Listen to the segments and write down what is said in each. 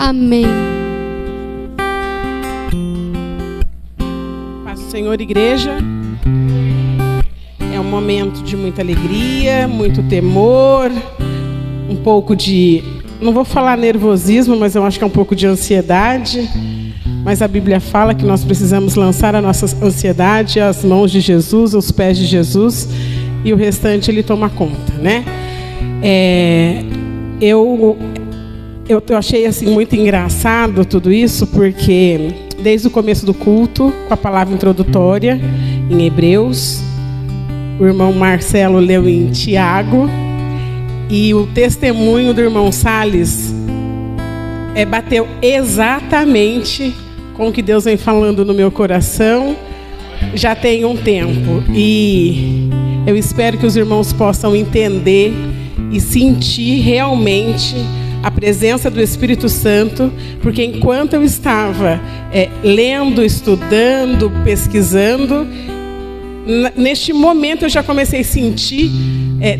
Amém. Paz do Senhor, igreja. É um momento de muita alegria, muito temor, um pouco de, não vou falar nervosismo, mas eu acho que é um pouco de ansiedade. Mas a Bíblia fala que nós precisamos lançar a nossa ansiedade às mãos de Jesus, aos pés de Jesus, e o restante Ele toma conta, né? Eu achei assim muito engraçado tudo isso, porque desde o começo do culto, com a palavra introdutória em Hebreus, o irmão Marcelo leu em Tiago, e o testemunho do irmão Salles bateu exatamente com o que Deus vem falando no meu coração já tem um tempo. E eu espero que os irmãos possam entender e sentir realmente a presença do Espírito Santo, porque enquanto eu estava lendo, estudando, pesquisando, neste momento eu já comecei a sentir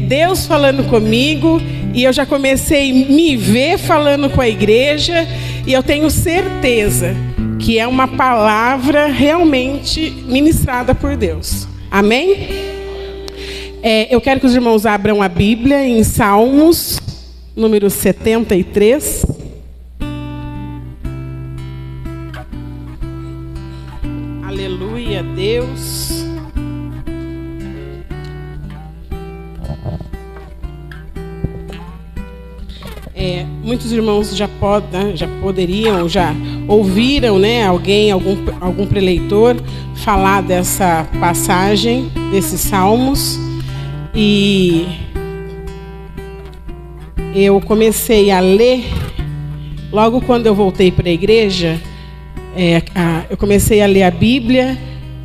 Deus falando comigo, e eu já comecei a me ver falando com a igreja, e eu tenho certeza que é uma palavra realmente ministrada por Deus. Amém? Eu quero que os irmãos abram a Bíblia em Salmos, número 73. Aleluia, Deus. Muitos irmãos já poderiam, já ouviram, né, algum preleitor falar dessa passagem, desses salmos, e eu comecei a ler, logo quando eu voltei para a igreja, eu comecei a ler a Bíblia,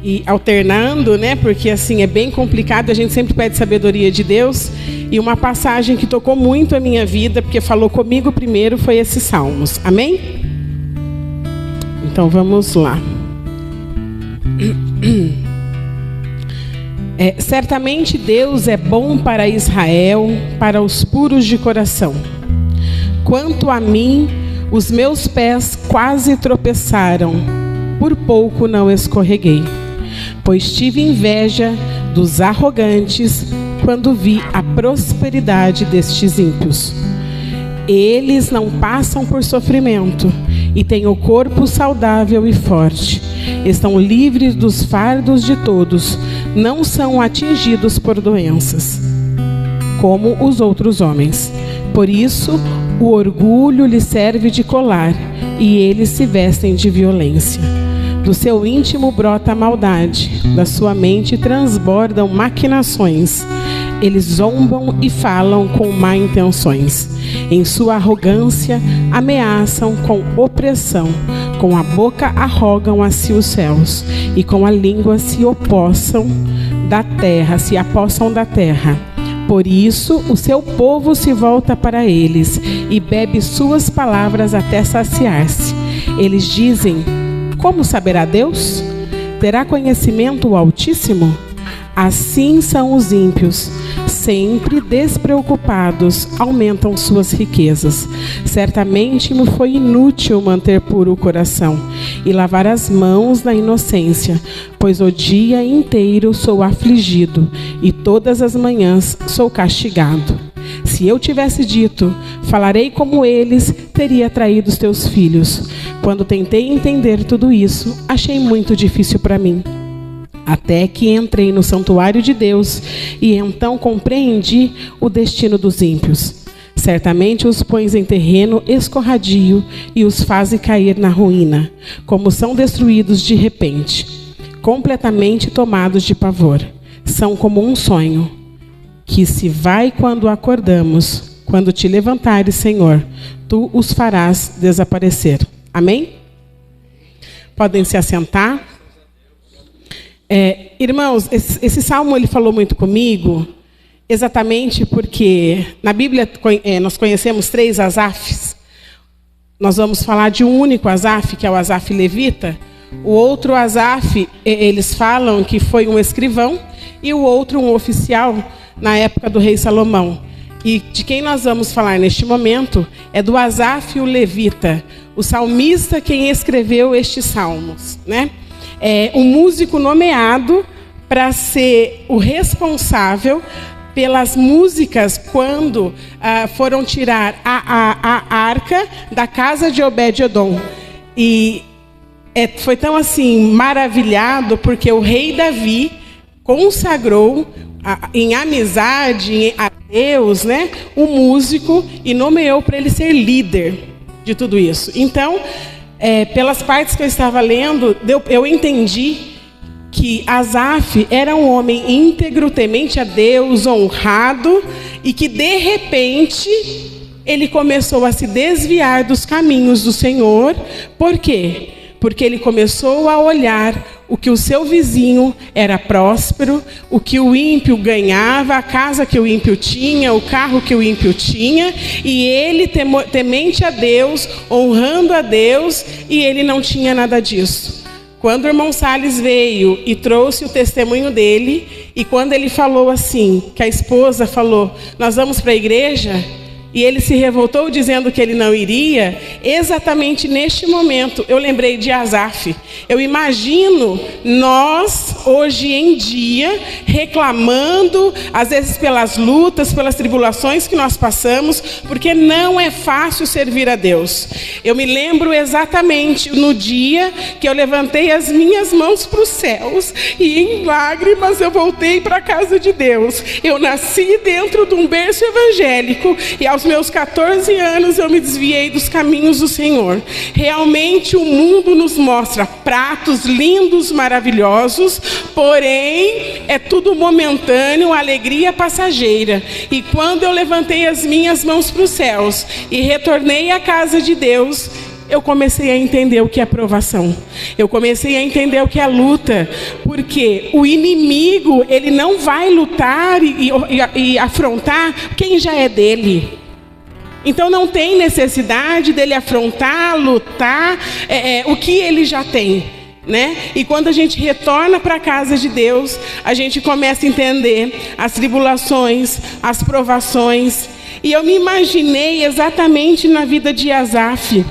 e alternando, né, porque assim é bem complicado, a gente sempre pede sabedoria de Deus, e uma passagem que tocou muito a minha vida, porque falou comigo primeiro, foi esses salmos. Amém? Então vamos lá. Certamente Deus é bom para Israel, para os puros de coração. Quanto a mim, os meus pés quase tropeçaram, por pouco não escorreguei, pois tive inveja dos arrogantes quando vi a prosperidade destes ímpios. Eles não passam por sofrimento e têm o corpo saudável e forte. Estão livres dos fardos de todos, não são atingidos por doenças, como os outros homens. Por isso, o orgulho lhes serve de colar e eles se vestem de violência. Do seu íntimo brota a maldade, da sua mente transbordam maquinações. Eles zombam e falam com má intenções. Em sua arrogância, ameaçam com opressão. Com a boca arrogam a si os céus, e com a língua se apossam da terra. Por isso, o seu povo se volta para eles, e bebe suas palavras até saciar-se. Eles dizem: como saberá Deus? Terá conhecimento o Altíssimo? Assim são os ímpios, sempre despreocupados, aumentam suas riquezas. Certamente me foi inútil manter puro o coração e lavar as mãos na inocência, pois o dia inteiro sou afligido e todas as manhãs sou castigado. Se eu tivesse dito, falarei como eles, teria traído os teus filhos. Quando tentei entender tudo isso, achei muito difícil para mim. Até que entrei no santuário de Deus e então compreendi o destino dos ímpios. Certamente os pões em terreno escorradio e os fazem cair na ruína, como são destruídos de repente, completamente tomados de pavor. São como um sonho, que se vai quando acordamos. Quando te levantares, Senhor, tu os farás desaparecer. Amém? Podem se assentar. Irmãos, esse salmo ele falou muito comigo, exatamente porque na Bíblia nós conhecemos 3 Asafs. Nós vamos falar de um único Asaf, que é o Asaf levita. O outro Asaf, eles falam que foi um escrivão, e o outro um oficial na época do rei Salomão. E de quem nós vamos falar neste momento é do Asaf, o levita, o salmista quem escreveu estes salmos, né? É um músico nomeado para ser o responsável pelas músicas quando foram tirar a arca da casa de Obed-edom. E foi tão assim maravilhado porque o rei Davi consagrou em amizade a Deus, né, o músico, e nomeou para ele ser líder de tudo isso. Então, pelas partes que eu estava lendo, eu entendi que Asaf era um homem íntegro, temente a Deus, honrado, e que de repente ele começou a se desviar dos caminhos do Senhor. Por quê? Porque ele começou a olhar o que o seu vizinho era próspero, o que o ímpio ganhava, a casa que o ímpio tinha, o carro que o ímpio tinha, e ele, temente a Deus, honrando a Deus, e ele não tinha nada disso. Quando o irmão Salles veio e trouxe o testemunho dele, e quando ele falou assim, que a esposa falou, nós vamos para a igreja, e ele se revoltou dizendo que ele não iria, exatamente neste momento eu lembrei de Asaf. Eu imagino nós, hoje em dia, reclamando, às vezes pelas lutas, pelas tribulações que nós passamos, porque não é fácil servir a Deus. Eu me lembro exatamente no dia que eu levantei as minhas mãos para os céus, e em lágrimas eu voltei para a casa de Deus. Eu nasci dentro de um berço evangélico, e aos meus 14 anos eu me desviei dos caminhos do Senhor. Realmente o mundo nos mostra pratos lindos, maravilhosos, porém é tudo momentâneo, alegria passageira. E quando eu levantei as minhas mãos para os céus e retornei à casa de Deus, eu comecei a entender o que é provação. Eu comecei a entender o que é luta. Porque o inimigo, ele não vai lutar e afrontar quem já é dele. Então não tem necessidade dele afrontar, lutar, o que ele já tem, né? E quando a gente retorna para a casa de Deus, a gente começa a entender as tribulações, as provações. E eu me imaginei exatamente na vida de Asaf,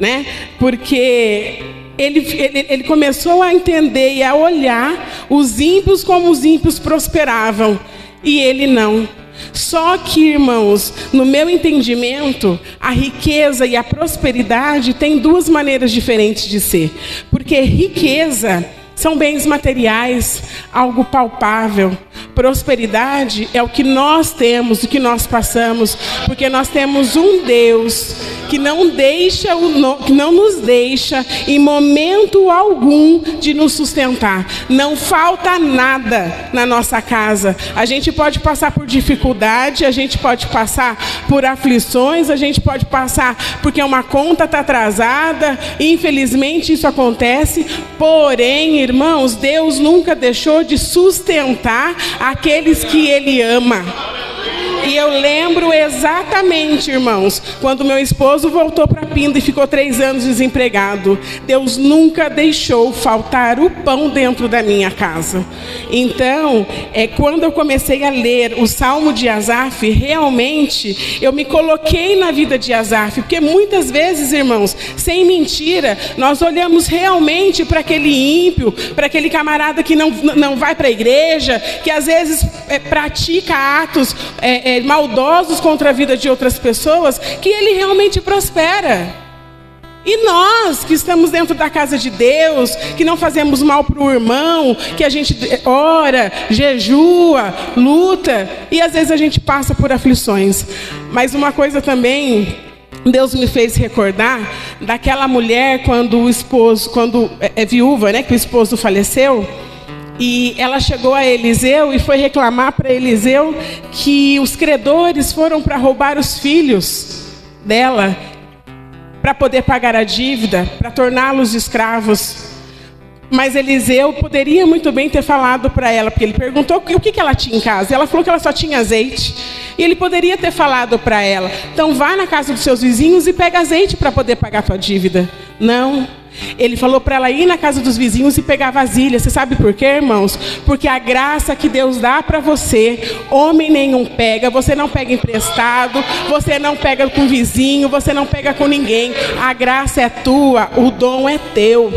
né? Porque ele começou a entender e a olhar os ímpios como os ímpios prosperavam, e ele não. Só que, irmãos, no meu entendimento, a riqueza e a prosperidade têm duas maneiras diferentes de ser. Porque riqueza são bens materiais, algo palpável. Prosperidade é o que nós temos, o que nós passamos, porque nós temos um Deus que não nos deixa em momento algum de nos sustentar. Não falta nada na nossa casa. A gente pode passar por dificuldade, a gente pode passar por aflições, a gente pode passar porque uma conta está atrasada, infelizmente isso acontece, porém, irmãos, Deus nunca deixou de sustentar aqueles que Ele ama. E eu lembro exatamente, irmãos, quando meu esposo voltou para Pinda e ficou 3 anos desempregado. Deus nunca deixou faltar o pão dentro da minha casa. Então, quando eu comecei a ler o Salmo de Asaf, realmente eu me coloquei na vida de Asaf, porque muitas vezes, irmãos, sem mentira, nós olhamos realmente para aquele ímpio, para aquele camarada que não vai para a igreja, que às vezes pratica atos maldosos contra a vida de outras pessoas, que ele realmente prospera. E nós que estamos dentro da casa de Deus, que não fazemos mal para o irmão, que a gente ora, jejua, luta, e às vezes a gente passa por aflições. Mas uma coisa também, Deus me fez recordar daquela mulher quando é viúva, né, que o esposo faleceu. E ela chegou a Eliseu e foi reclamar para Eliseu que os credores foram para roubar os filhos dela, para poder pagar a dívida, para torná-los escravos. Mas Eliseu poderia muito bem ter falado para ela, porque ele perguntou o que ela tinha em casa. Ela falou que ela só tinha azeite. E ele poderia ter falado para ela, então vá na casa dos seus vizinhos e pega azeite para poder pagar a tua dívida. Não. Ele falou para ela ir na casa dos vizinhos e pegar vasilha. Você sabe por quê, irmãos? Porque a graça que Deus dá para você, homem nenhum pega. Você não pega emprestado, você não pega com o vizinho, você não pega com ninguém. A graça é tua, o dom é teu.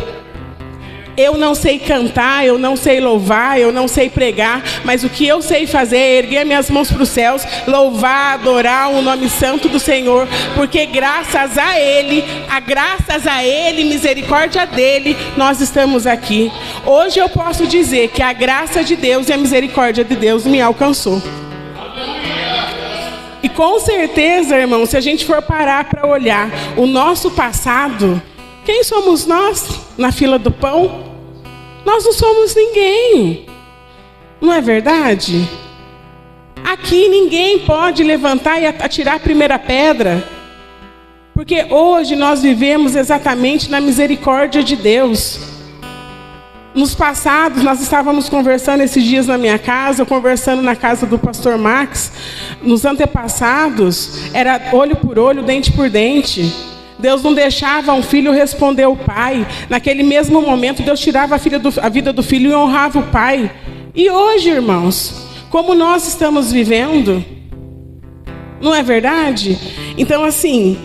Eu não sei cantar, eu não sei louvar, eu não sei pregar, mas o que eu sei fazer é erguer minhas mãos para os céus, louvar, adorar o nome santo do Senhor, porque graças a Ele, misericórdia dEle, nós estamos aqui. Hoje eu posso dizer que a graça de Deus e a misericórdia de Deus me alcançou. E com certeza, irmão, se a gente for parar para olhar o nosso passado, quem somos nós na fila do pão? Nós não somos ninguém. Não é verdade? Aqui ninguém pode levantar e atirar a primeira pedra. Porque hoje nós vivemos exatamente na misericórdia de Deus. Nos passados, nós estávamos conversando esses dias na minha casa, conversando na casa do pastor Max. Nos antepassados, era olho por olho, dente por dente. Deus não deixava um filho responder o pai. Naquele mesmo momento, Deus tirava a vida do filho e honrava o pai. E hoje, irmãos, como nós estamos vivendo, não é verdade? Então, assim,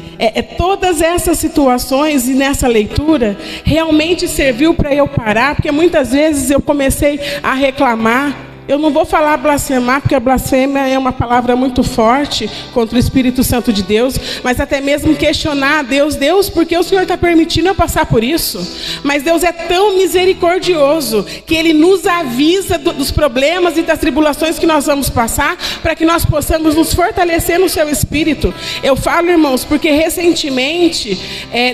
todas essas situações e nessa leitura realmente serviu para eu parar, porque muitas vezes eu comecei a reclamar. Eu não vou falar blasfemar, porque a blasfêmia é uma palavra muito forte contra o Espírito Santo de Deus, mas até mesmo questionar a Deus, por que o Senhor está permitindo eu passar por isso? Mas Deus é tão misericordioso que Ele nos avisa dos problemas e das tribulações que nós vamos passar, para que nós possamos nos fortalecer no seu Espírito. Eu falo, irmãos, porque recentemente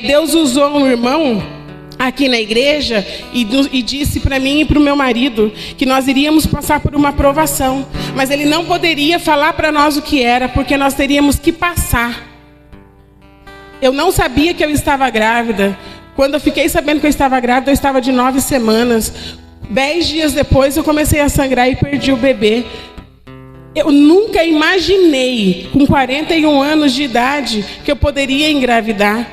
Deus usou um irmão aqui na igreja e disse para mim e para o meu marido que nós iríamos passar por uma provação, mas ele não poderia falar para nós o que era, porque nós teríamos que passar. Eu não sabia que eu estava grávida. Quando eu fiquei sabendo que eu estava grávida, eu estava de 9 semanas. 10 dias depois eu comecei a sangrar e perdi o bebê. Eu nunca imaginei, com 41 anos de idade, que eu poderia engravidar.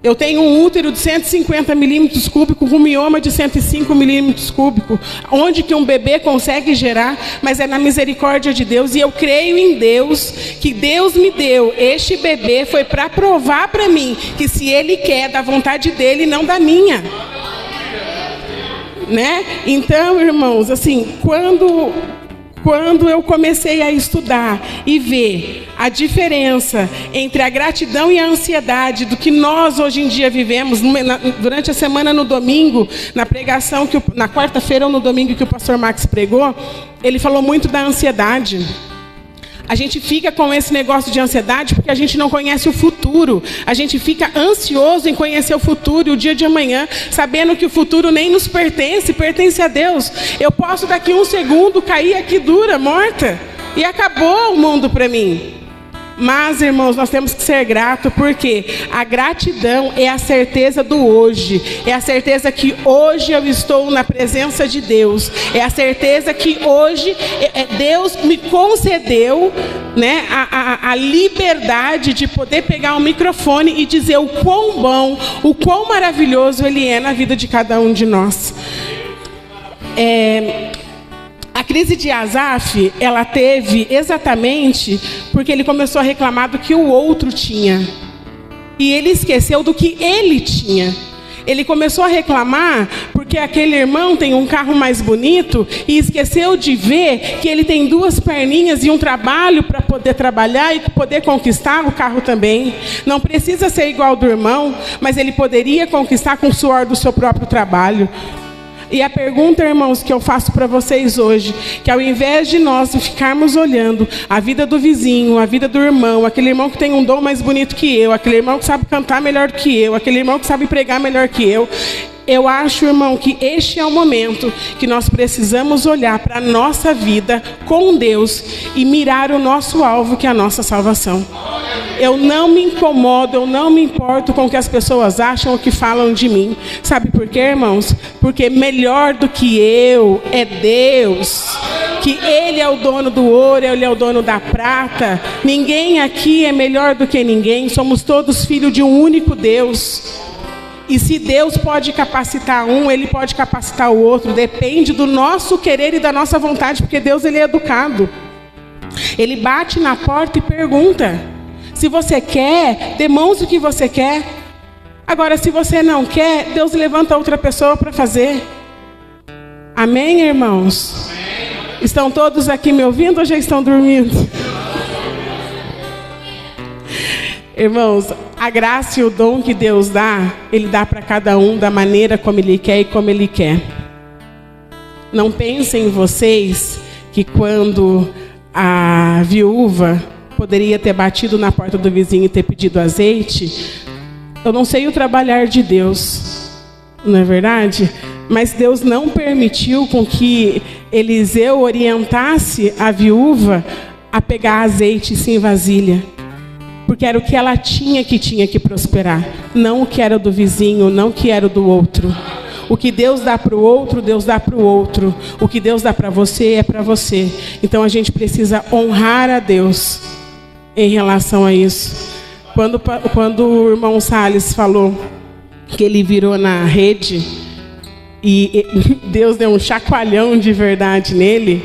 Eu tenho um útero de 150 milímetros cúbicos, com um mioma de 105 milímetros cúbicos, onde que um bebê consegue gerar, mas é na misericórdia de Deus. E eu creio em Deus, que Deus me deu este bebê, foi para provar para mim, que se Ele quer, da vontade dEle, não da minha. Né? Então, irmãos, assim, quando eu comecei a estudar e ver a diferença entre a gratidão e a ansiedade do que nós hoje em dia vivemos, durante a semana no domingo, na pregação, na quarta-feira ou no domingo que o pastor Max pregou, ele falou muito da ansiedade. A gente fica com esse negócio de ansiedade porque a gente não conhece o futuro. A gente fica ansioso em conhecer o futuro e o dia de amanhã, sabendo que o futuro nem nos pertence a Deus. Eu posso daqui um segundo cair aqui dura, morta, e acabou o mundo para mim. Mas, irmãos, nós temos que ser gratos, porque a gratidão é a certeza do hoje. É a certeza que hoje eu estou na presença de Deus. É a certeza que hoje Deus me concedeu, né, a liberdade de poder pegar o microfone e dizer o quão bom, o quão maravilhoso Ele é na vida de cada um de nós. A crise de Asaf, ela teve exatamente porque ele começou a reclamar do que o outro tinha. E ele esqueceu do que ele tinha. Ele começou a reclamar porque aquele irmão tem um carro mais bonito e esqueceu de ver que ele tem 2 perninhas e um trabalho para poder trabalhar e poder conquistar o carro também. Não precisa ser igual do irmão, mas ele poderia conquistar com o suor do seu próprio trabalho. E a pergunta, irmãos, que eu faço para vocês hoje, que ao invés de nós ficarmos olhando a vida do vizinho, a vida do irmão, aquele irmão que tem um dom mais bonito que eu, aquele irmão que sabe cantar melhor do que eu, aquele irmão que sabe pregar melhor que eu acho, irmão, que este é o momento que nós precisamos olhar para a nossa vida com Deus e mirar o nosso alvo, que é a nossa salvação. Eu não me incomodo, eu não me importo com o que as pessoas acham ou que falam de mim. Sabe por quê, irmãos? Porque melhor do que eu é Deus. Que Ele é o dono do ouro, Ele é o dono da prata. Ninguém aqui é melhor do que ninguém. Somos todos filhos de um único Deus. E se Deus pode capacitar um, Ele pode capacitar o outro. Depende do nosso querer e da nossa vontade, porque Deus, Ele é educado. Ele bate na porta e pergunta. Se você quer, demonstre o que você quer. Agora, se você não quer, Deus levanta outra pessoa para fazer. Amém, irmãos? Estão todos aqui me ouvindo ou já estão dormindo? Irmãos, a graça e o dom que Deus dá, Ele dá para cada um da maneira como Ele quer e como Ele quer. Não pensem em vocês que quando a viúva poderia ter batido na porta do vizinho e ter pedido azeite, eu não sei o trabalhar de Deus, não é verdade? Mas Deus não permitiu com que Eliseu orientasse a viúva a pegar azeite sem vasilha. Porque era o que ela tinha que prosperar. Não o que era do vizinho, não o que era do outro. O que Deus dá para o outro, Deus dá para o outro. O que Deus dá para você, é para você. Então a gente precisa honrar a Deus em relação a isso. Quando o irmão Salles falou que ele virou na rede e Deus deu um chacoalhão de verdade nele,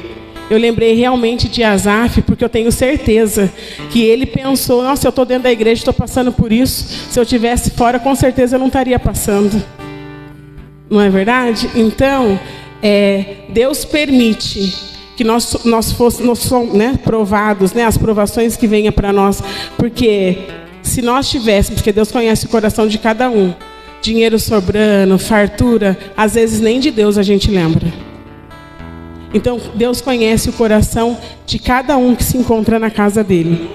eu lembrei realmente de Asaf, porque eu tenho certeza que ele pensou, nossa, eu estou dentro da igreja, estou passando por isso. Se eu estivesse fora, com certeza eu não estaria passando. Não é verdade? Então, Deus permite que nós somos, né, provados, né, as provações que venham para nós. Porque se nós tivéssemos, porque Deus conhece o coração de cada um, dinheiro sobrando, fartura, às vezes nem de Deus a gente lembra. Então, Deus conhece o coração de cada um que se encontra na casa dele.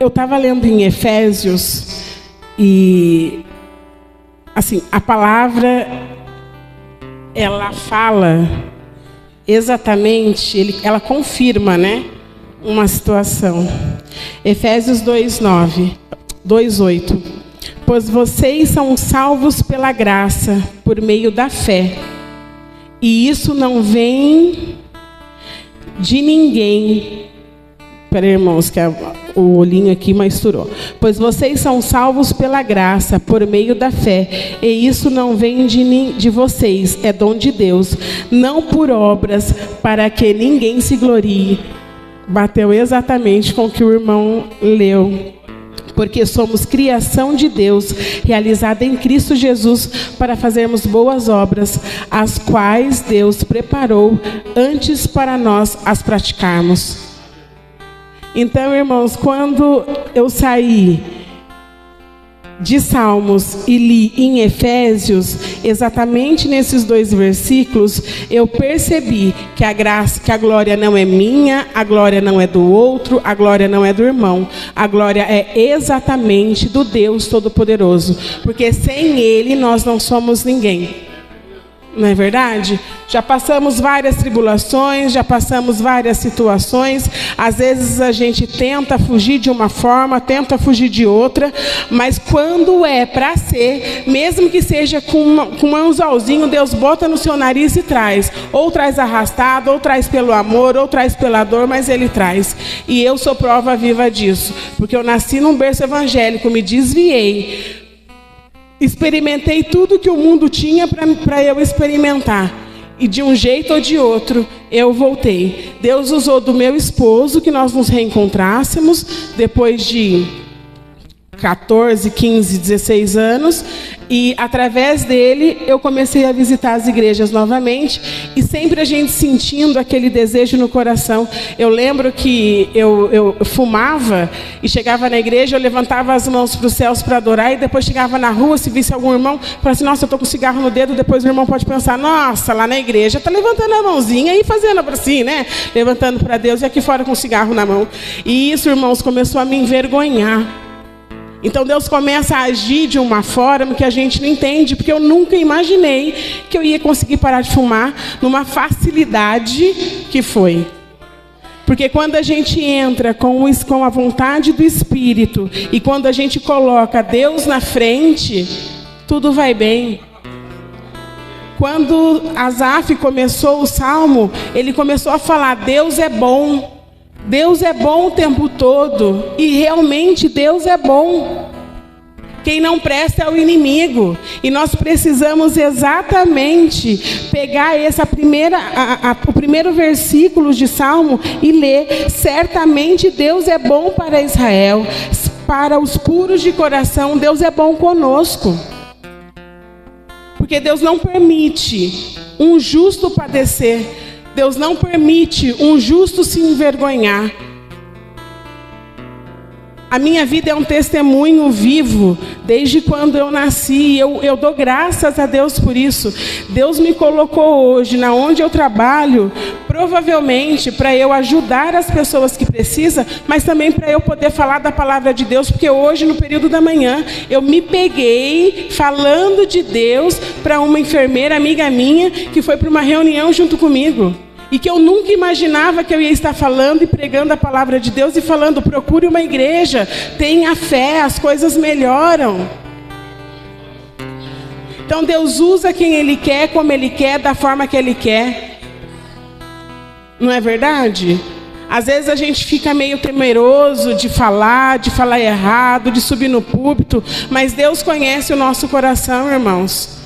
Eu estava lendo em Efésios e, assim, a palavra, ela fala exatamente, ela confirma, né, uma situação. Efésios 2:8. Pois vocês são salvos pela graça, por meio da fé. E isso não vem de ninguém. Espera aí, irmãos, que o olhinho aqui misturou. Pois vocês são salvos pela graça, por meio da fé. E isso não vem de vocês, é dom de Deus. Não por obras, para que ninguém se glorie. Bateu exatamente com o que o irmão leu. Porque somos criação de Deus, realizada em Cristo Jesus, para fazermos boas obras, as quais Deus preparou antes para nós as praticarmos. Então, irmãos, quando eu saí de Salmos e li em Efésios, exatamente nesses 2 versículos, eu percebi que a graça, que a glória não é minha, a glória não é do outro, a glória não é do irmão, a glória é exatamente do Deus Todo-Poderoso, porque sem Ele nós não somos ninguém. Não é verdade? Já passamos várias tribulações, já passamos várias situações. Às vezes a gente tenta fugir de uma forma, tenta fugir de outra. Mas quando é para ser, mesmo que seja com um anzolzinho, Deus bota no seu nariz e traz. Ou traz arrastado, ou traz pelo amor, ou traz pela dor, mas Ele traz. E eu sou prova viva disso. Porque eu nasci num berço evangélico, me desviei. Experimentei tudo que o mundo tinha para eu experimentar. E de um jeito ou de outro, eu voltei. Deus usou do meu esposo que nós nos reencontrássemos depois de 14, 15, 16 anos. E através dele eu comecei a visitar as igrejas novamente. E sempre a gente sentindo aquele desejo no coração. Eu lembro que eu fumava e chegava na igreja, eu levantava as mãos para os céus para adorar. E depois chegava na rua, se visse algum irmão, falava assim, nossa, eu estou com cigarro no dedo. Depois o irmão pode pensar, nossa, lá na igreja está levantando a mãozinha e fazendo assim, né? Levantando para Deus e aqui fora com cigarro na mão. E isso, irmãos, começou a me envergonhar. Então Deus começa a agir de uma forma que a gente não entende, porque eu nunca imaginei que eu ia conseguir parar de fumar numa facilidade que foi. Porque quando a gente entra com a vontade do Espírito e quando a gente coloca Deus na frente, tudo vai bem. Quando Asaf começou o salmo, ele começou a falar, Deus é bom. Deus é bom o tempo todo. E realmente Deus é bom. Quem não presta é o inimigo. E nós precisamos exatamente pegar o primeiro versículo de Salmo e ler. Certamente Deus é bom para Israel, para os puros de coração, Deus é bom conosco. Porque Deus não permite um justo padecer. Deus não permite um justo se envergonhar. A minha vida é um testemunho vivo, desde quando eu nasci. Eu dou graças a Deus por isso. Deus me colocou hoje, na onde eu trabalho, provavelmente para eu ajudar as pessoas que precisam, mas também para eu poder falar da palavra de Deus, porque hoje, no período da manhã, eu me peguei falando de Deus para uma enfermeira, amiga minha, que foi para uma reunião junto comigo. E que eu nunca imaginava que eu ia estar falando e pregando a palavra de Deus e falando, procure uma igreja, tenha fé, as coisas melhoram. Então Deus usa quem Ele quer, como Ele quer, da forma que Ele quer. Não é verdade? Às vezes a gente fica meio temeroso de falar errado, de subir no púlpito, mas Deus conhece o nosso coração, irmãos.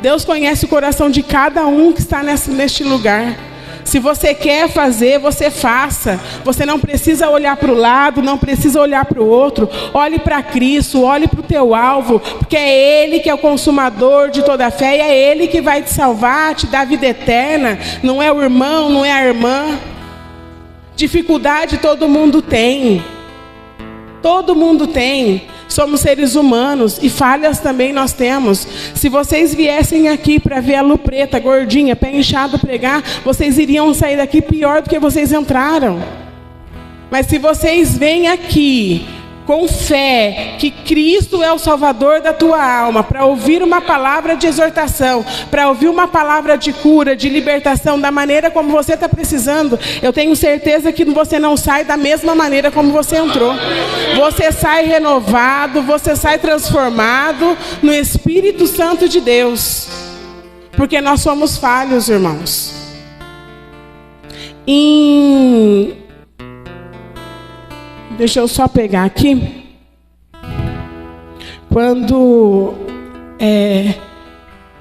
Deus conhece o coração de cada um que está neste lugar. Se você quer fazer, você faça. Você não precisa olhar para o lado, não precisa olhar para o outro. Olhe para Cristo, olhe para o teu alvo, porque é Ele que é o consumador de toda a fé, e é Ele que vai te salvar, te dar vida eterna. Não é o irmão, não é a irmã. Dificuldade todo mundo tem. Todo mundo tem. Somos seres humanos e falhas também nós temos. Se vocês viessem aqui para ver a Lu Preta, gordinha, pé inchado pregar, vocês iriam sair daqui pior do que vocês entraram. Mas se vocês vêm aqui com fé que Cristo é o Salvador da tua alma, para ouvir uma palavra de exortação, para ouvir uma palavra de cura, de libertação, da maneira como você está precisando, eu tenho certeza que você não sai da mesma maneira como você entrou. Você sai renovado, você sai transformado no Espírito Santo de Deus. Porque nós somos falhos, irmãos. Deixa eu só pegar aqui. Quando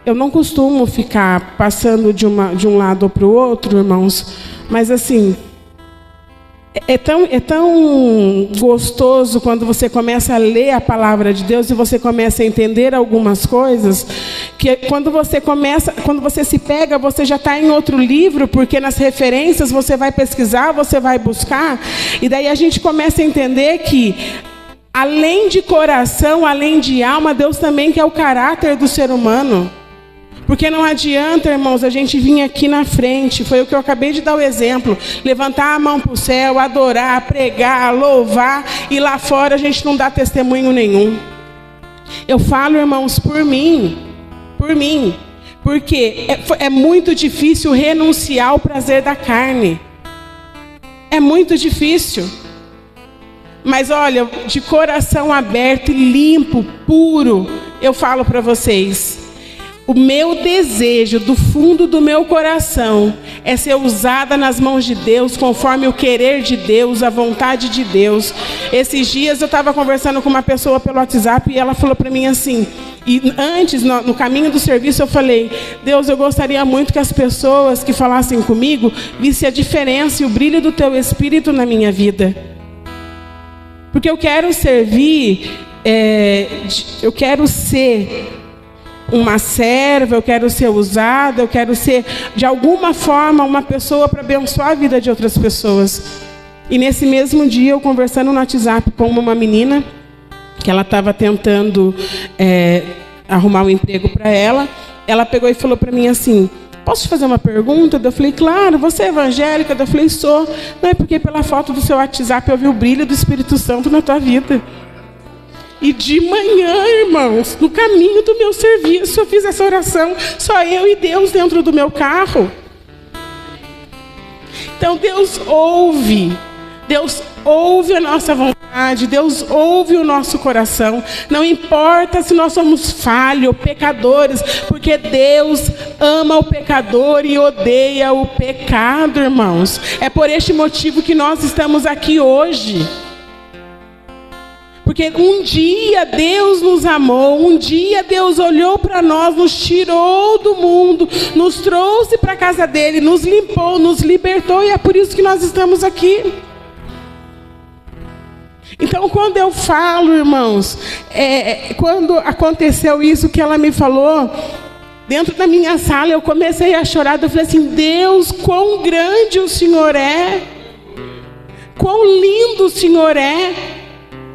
eu não costumo ficar passando de um lado para o outro, irmãos, mas assim, é tão gostoso quando você começa a ler a palavra de Deus e você começa a entender algumas coisas, que quando você se pega, você já está em outro livro, porque nas referências você vai pesquisar, você vai buscar, e daí a gente começa a entender que, além de coração, além de alma, Deus também quer o caráter do ser humano. Porque não adianta, irmãos, a gente vir aqui na frente, foi o que eu acabei de dar o exemplo, levantar a mão para o céu, adorar, pregar, louvar, e lá fora a gente não dá testemunho nenhum. Eu falo, irmãos, por mim, porque é muito difícil renunciar ao prazer da carne. É muito difícil. Mas olha, de coração aberto e limpo, puro, eu falo para vocês, o meu desejo do fundo do meu coração é ser usada nas mãos de Deus, conforme o querer de Deus, a vontade de Deus. Esses dias eu estava conversando com uma pessoa pelo WhatsApp e ela falou para mim assim, e antes, no caminho do serviço, eu falei, Deus, eu gostaria muito que as pessoas que falassem comigo vissem a diferença e o brilho do teu Espírito na minha vida. Porque eu quero servir, eu quero ser uma serva, eu quero ser usada, eu quero ser, de alguma forma, uma pessoa para abençoar a vida de outras pessoas. E nesse mesmo dia, eu conversando no WhatsApp com uma menina, que ela estava tentando arrumar um emprego para ela, ela pegou e falou para mim assim, posso te fazer uma pergunta? Eu falei, claro, você é evangélica? Eu falei, sou. Não, é porque pela foto do seu WhatsApp eu vi o brilho do Espírito Santo na tua vida. E de manhã, irmãos, no caminho do meu serviço, eu fiz essa oração, só eu e Deus dentro do meu carro. Então Deus ouve a nossa vontade, Deus ouve o nosso coração. Não importa se nós somos falhos, pecadores, porque Deus ama o pecador e odeia o pecado, irmãos. É por este motivo que nós estamos aqui hoje. Porque um dia Deus nos amou, um dia Deus olhou para nós, nos tirou do mundo, nos trouxe para a casa dele, nos limpou, nos libertou, e é por isso que nós estamos aqui. Então, quando eu falo, irmãos, quando aconteceu isso que ela me falou, dentro da minha sala eu comecei a chorar. Eu falei assim: Deus, quão grande o Senhor é, quão lindo o Senhor é,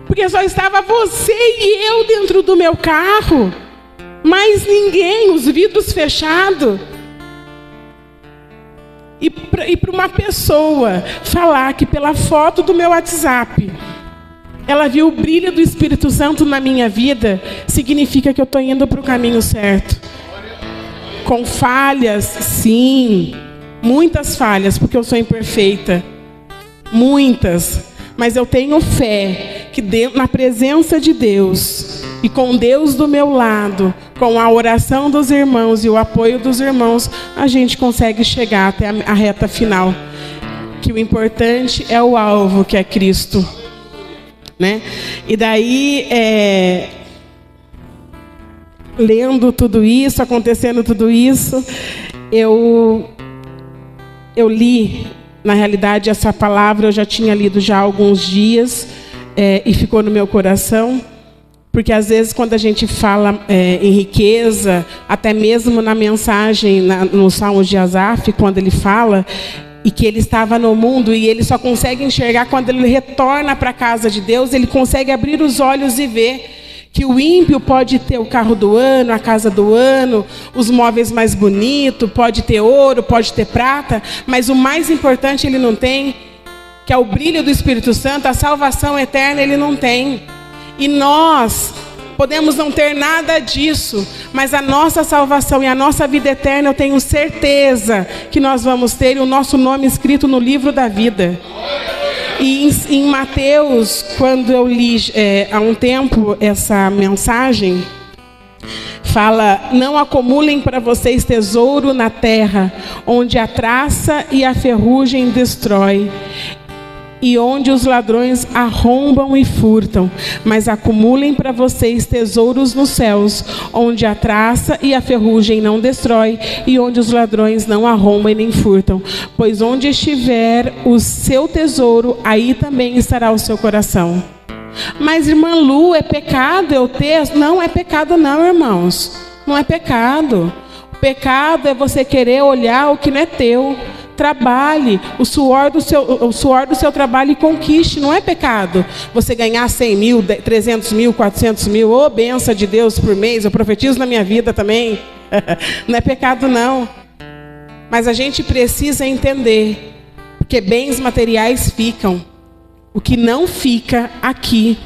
porque só estava você e eu dentro do meu carro, mais ninguém, os vidros fechados. E para uma pessoa falar que pela foto do meu WhatsApp ela viu o brilho do Espírito Santo na minha vida, significa que eu estou indo para o caminho certo. Com falhas, sim, muitas falhas, porque eu sou imperfeita, muitas, mas eu tenho fé que na presença de Deus e com Deus do meu lado, com a oração dos irmãos e o apoio dos irmãos, a gente consegue chegar até a reta final, que o importante é o alvo, que é Cristo, né? E daí, lendo tudo isso, acontecendo tudo isso, eu li, na realidade, essa palavra eu já tinha lido já há alguns dias, e ficou no meu coração, porque às vezes quando a gente fala em riqueza, até mesmo na mensagem, no Salmo de Asaf, quando ele fala, e que ele estava no mundo e ele só consegue enxergar quando ele retorna para a casa de Deus, ele consegue abrir os olhos e ver que o ímpio pode ter o carro do ano, a casa do ano, os móveis mais bonitos, pode ter ouro, pode ter prata, mas o mais importante ele não tem, que é o brilho do Espírito Santo, a salvação eterna ele não tem. E nós podemos não ter nada disso, mas a nossa salvação e a nossa vida eterna, eu tenho certeza que nós vamos ter o nosso nome escrito no livro da vida. E em Mateus, quando eu li há um tempo essa mensagem, fala: não acumulem para vocês tesouro na terra, onde a traça e a ferrugem destrói, e onde os ladrões arrombam e furtam, mas acumulem para vocês tesouros nos céus, onde a traça e a ferrugem não destrói, e onde os ladrões não arrombam e nem furtam. Pois onde estiver o seu tesouro, aí também estará o seu coração. Mas, irmã Lu, é pecado eu ter? Não é pecado não, irmãos. Não é pecado. O pecado é você querer olhar o que não é teu. Trabalhe, o suor do seu trabalho e conquiste, não é pecado. Você ganhar 100 mil, 300 mil, 400 mil, ô bênção de Deus por mês, eu profetizo na minha vida também. Não é pecado não. Mas a gente precisa entender, porque bens materiais ficam. O que não fica aqui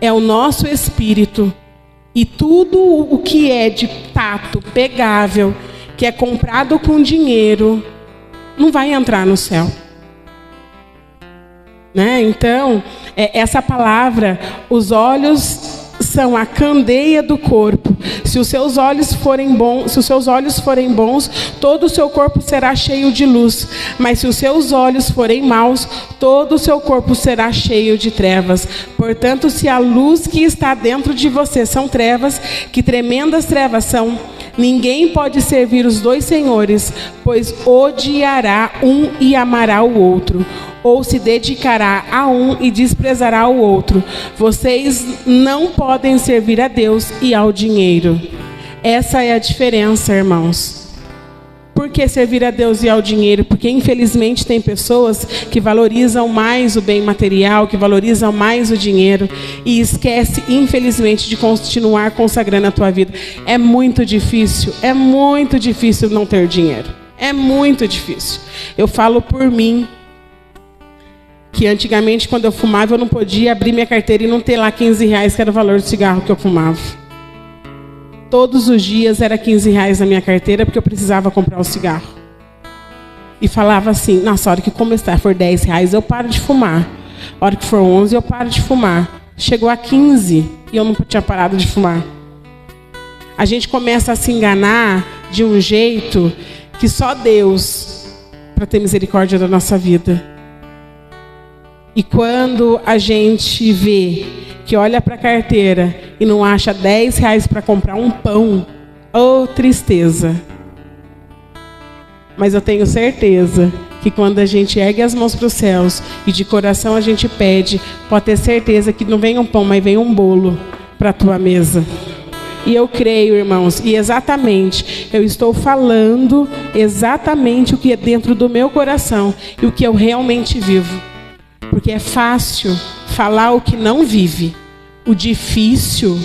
é o nosso espírito. E tudo o que é de tato, pegável, que é comprado com dinheiro, não vai entrar no céu, né? Então, essa palavra, os olhos são a candeia do corpo. Se os seus olhos forem bons, todo o seu corpo será cheio de luz. Mas se os seus olhos forem maus, todo o seu corpo será cheio de trevas. Portanto, se a luz que está dentro de você são trevas, que tremendas trevas são. Ninguém pode servir os dois senhores, pois odiará um e amará o outro, ou se dedicará a um e desprezará o outro. Vocês não podem servir a Deus e ao dinheiro. Essa é a diferença, irmãos. Por que servir a Deus e ao dinheiro? Porque infelizmente tem pessoas que valorizam mais o bem material, que valorizam mais o dinheiro e esquece, infelizmente, de continuar consagrando a tua vida. É muito difícil não ter dinheiro. É muito difícil. Eu falo por mim, que antigamente quando eu fumava eu não podia abrir minha carteira e não ter lá 15 reais, que era o valor do cigarro que eu fumava. Todos os dias era 15 reais na minha carteira, porque eu precisava comprar o cigarro. E falava assim: nossa, a hora que começar for 10 reais eu paro de fumar. A hora que for 11 eu paro de fumar. Chegou a 15 e eu não tinha parado de fumar. A gente começa a se enganar de um jeito que só Deus, para ter misericórdia da nossa vida. E quando a gente vê que olha para a carteira e não acha R$10 para comprar um pão, oh, tristeza. Mas eu tenho certeza que quando a gente ergue as mãos para os céus e de coração a gente pede, pode ter certeza que não vem um pão, mas vem um bolo para a tua mesa. E eu creio, irmãos, e exatamente, eu estou falando exatamente o que é dentro do meu coração e o que eu realmente vivo. Porque é fácil falar o que não vive. O difícil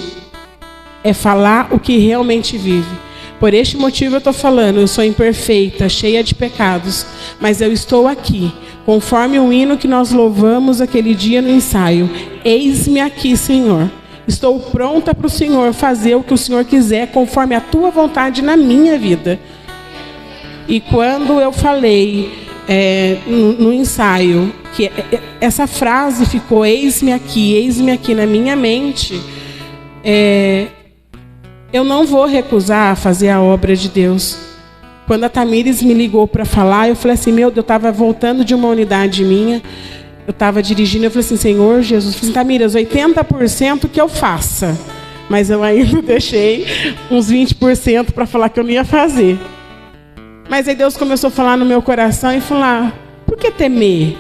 é falar o que realmente vive. Por este motivo eu estou falando, eu sou imperfeita, cheia de pecados, mas eu estou aqui, conforme o hino que nós louvamos aquele dia no ensaio. Eis-me aqui, Senhor. Estou pronta para o Senhor fazer o que o Senhor quiser, conforme a tua vontade na minha vida. E quando eu falei no ensaio, que essa frase ficou, eis-me aqui na minha mente, eu não vou recusar fazer a obra de Deus. Quando a Tamires me ligou para falar, eu falei assim, meu Deus, eu estava voltando de uma unidade minha, eu estava dirigindo, eu falei assim, Senhor Jesus, eu falei assim, Tamires, 80% que eu faça, mas eu ainda deixei uns 20% para falar que eu não ia fazer. Mas aí Deus começou a falar no meu coração e falar, por que temer?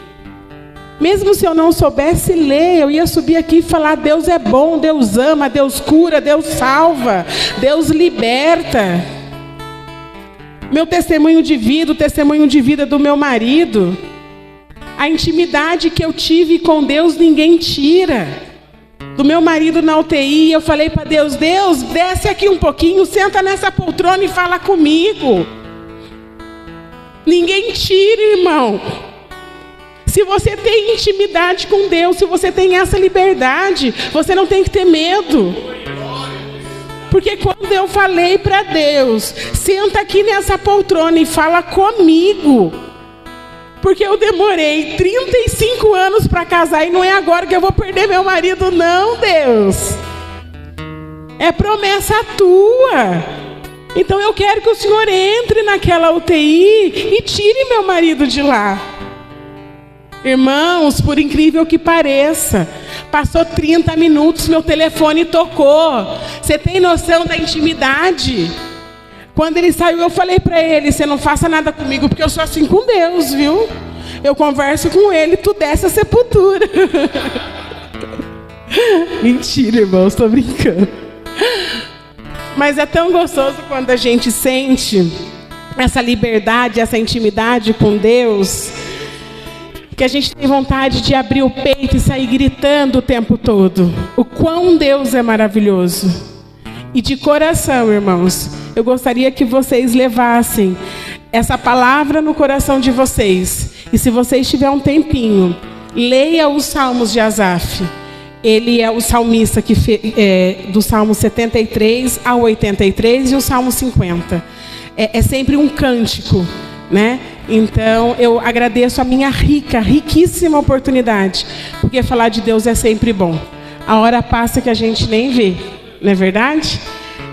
Mesmo se eu não soubesse ler, eu ia subir aqui e falar, Deus é bom, Deus ama, Deus cura, Deus salva, Deus liberta. Meu testemunho de vida, o testemunho de vida do meu marido, a intimidade que eu tive com Deus, ninguém tira. Do meu marido na UTI, eu falei para Deus, Deus, desce aqui um pouquinho, senta nessa poltrona e fala comigo. Ninguém tira, irmão. Se você tem intimidade com Deus, se você tem essa liberdade, você não tem que ter medo. Porque quando eu falei para Deus, senta aqui nessa poltrona e fala comigo. Porque eu demorei 35 anos para casar e não é agora que eu vou perder meu marido, não, Deus. É promessa tua. Então eu quero que o Senhor entre naquela UTI e tire meu marido de lá. Irmãos, por incrível que pareça, passou 30 minutos, meu telefone tocou. Você tem noção da intimidade? Quando ele saiu, eu falei para ele, você não faça nada comigo, porque eu sou assim com Deus, viu? Eu converso com ele, tu desce a sepultura. Mentira, irmãos, estou brincando. Mas é tão gostoso quando a gente sente essa liberdade, essa intimidade com Deus, que a gente tem vontade de abrir o peito e sair gritando o tempo todo. O quão Deus é maravilhoso. E de coração, irmãos, eu gostaria que vocês levassem essa palavra no coração de vocês. E se vocês tiverem um tempinho, leia os Salmos de Asaf. Ele é o salmista que do Salmo 73 ao 83 e o Salmo 50. É sempre um cântico, né? Então, eu agradeço a minha riquíssima oportunidade, porque falar de Deus é sempre bom. A hora passa que a gente nem vê, não é verdade?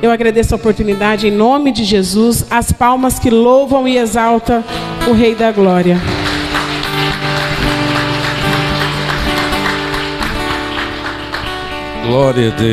Eu agradeço a oportunidade em nome de Jesus, as palmas que louvam e exaltam o Rei da Glória. Glória a Deus.